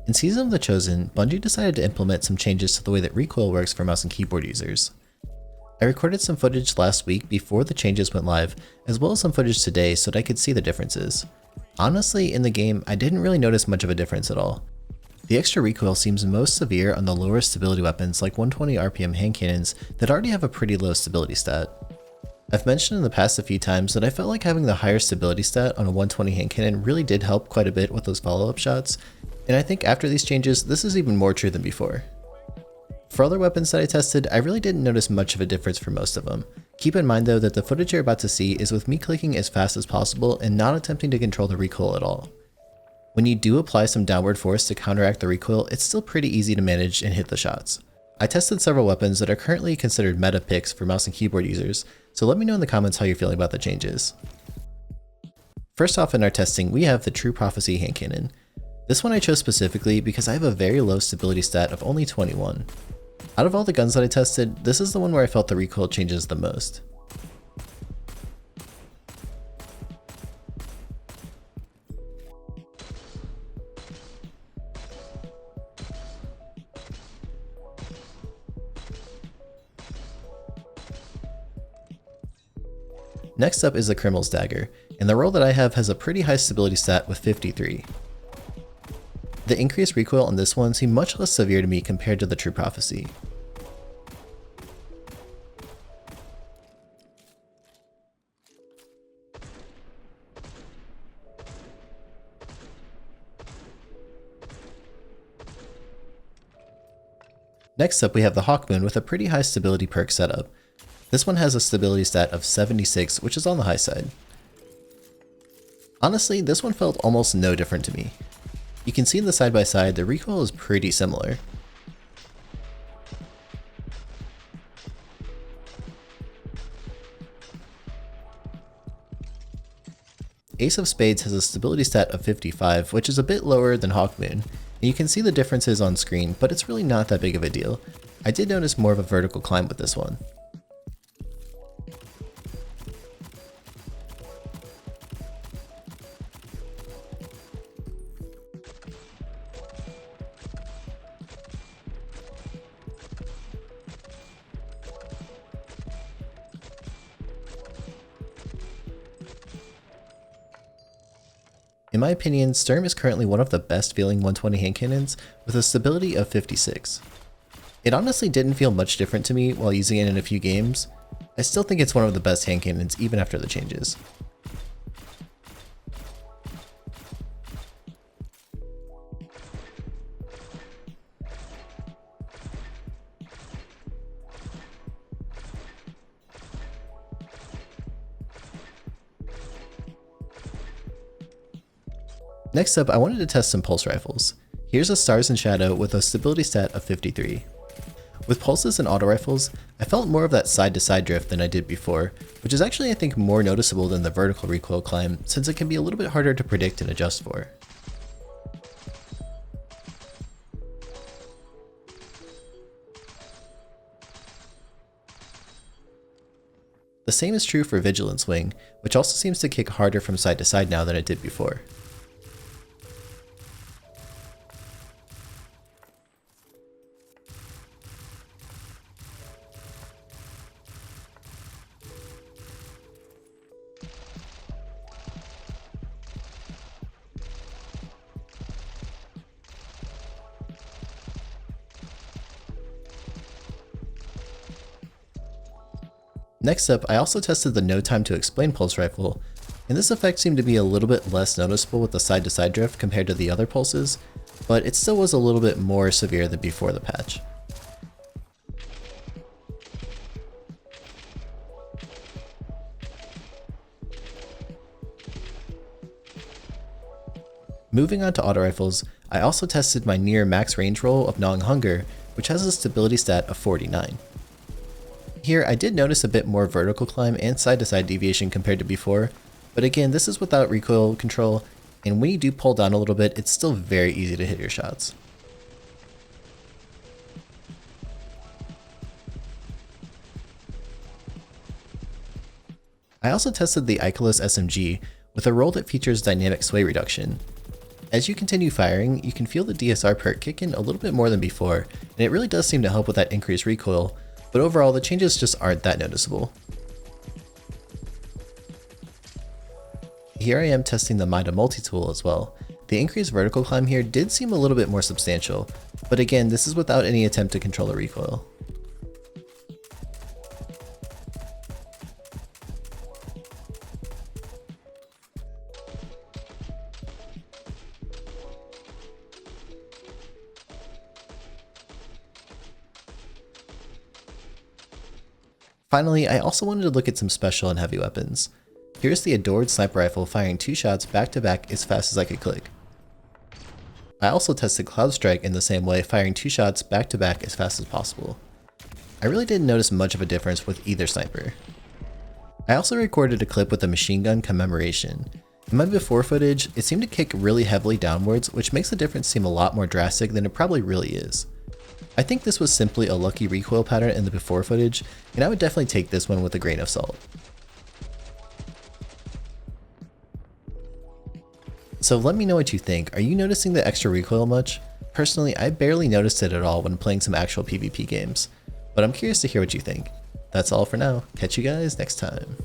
In Season of the Chosen, Bungie decided to implement some changes to the way that Recoil works for mouse and keyboard users. I recorded some footage last week before the changes went live, as well as some footage today so that I could see the differences. Honestly, in the game, I didn't really notice much of a difference at all. The extra recoil seems most severe on the lower stability weapons like 120 RPM hand cannons that already have a pretty low stability stat. I've mentioned in the past a few times that I felt like having the higher stability stat on a 120 hand cannon really did help quite a bit with those follow-up shots, and I think after these changes, this is even more true than before. For other weapons that I tested, I really didn't notice much of a difference for most of them. Keep in mind though that the footage you're about to see is with me clicking as fast as possible and not attempting to control the recoil at all. When you do apply some downward force to counteract the recoil, it's still pretty easy to manage and hit the shots. I tested several weapons that are currently considered meta picks for mouse and keyboard users, so let me know in the comments how you're feeling about the changes. First off in our testing, we have the True Prophecy hand cannon. This one I chose specifically because I have a very low stability stat of only 21. Out of all the guns that I tested, this is the one where I felt the recoil changes the most. Next up is the Criminal Stagger, and the roll that I have has a pretty high stability stat with 53. The increased recoil on this one seemed much less severe to me compared to the True Prophecy. Next up we have the Hawkmoon with a pretty high stability perk setup. This one has a stability stat of 76, which is on the high side. Honestly, this one felt almost no different to me. You can see in the side by side, the recoil is pretty similar. Ace of Spades has a stability stat of 55, which is a bit lower than Hawkmoon, and you can see the differences on screen, but it's really not that big of a deal. I did notice more of a vertical climb with this one. In my opinion, Sturm is currently one of the best feeling 120 hand cannons with a stability of 56. It honestly didn't feel much different to me while using it in a few games. I still think it's one of the best hand cannons even after the changes. Next up, I wanted to test some pulse rifles. Here's a Stars and Shadow with a stability stat of 53. With pulses and auto rifles, I felt more of that side to side drift than I did before, which is actually I think more noticeable than the vertical recoil climb since it can be a little bit harder to predict and adjust for. The same is true for Vigilant Swing, which also seems to kick harder from side to side now than it did before. Next up, I also tested the No Time to Explain pulse rifle, and this effect seemed to be a little bit less noticeable with the side to side drift compared to the other pulses, but it still was a little bit more severe than before the patch. Moving on to auto rifles, I also tested my near max range roll of Gnawing Hunger, which has a stability stat of 49. Here, I did notice a bit more vertical climb and side-to-side deviation compared to before, but again, this is without recoil control, and when you do pull down a little bit, it's still very easy to hit your shots. I also tested the Ikelus SMG with a roll that features dynamic sway reduction. As you continue firing, you can feel the DSR perk kick in a little bit more than before, and it really does seem to help with that increased recoil, but overall the changes just aren't that noticeable. Here I am testing the Midas multi-tool as well. The increased vertical climb here did seem a little bit more substantial, but again, this is without any attempt to control the recoil. Finally, I also wanted to look at some special and heavy weapons. Here's the adored sniper rifle firing 2 shots back to back as fast as I could click. I also tested cloudstrike in the same way, firing 2 shots back to back as fast as possible. I really didn't notice much of a difference with either sniper. I also recorded a clip with a machine gun commemoration. In my before footage, it seemed to kick really heavily downwards, which makes the difference seem a lot more drastic than it probably really is. I think this was simply a lucky recoil pattern in the before footage, and I would definitely take this one with a grain of salt. So let me know what you think. Are you noticing the extra recoil much? Personally, I barely noticed it at all when playing some actual PvP games, but I'm curious to hear what you think. That's all for now. Catch you guys next time.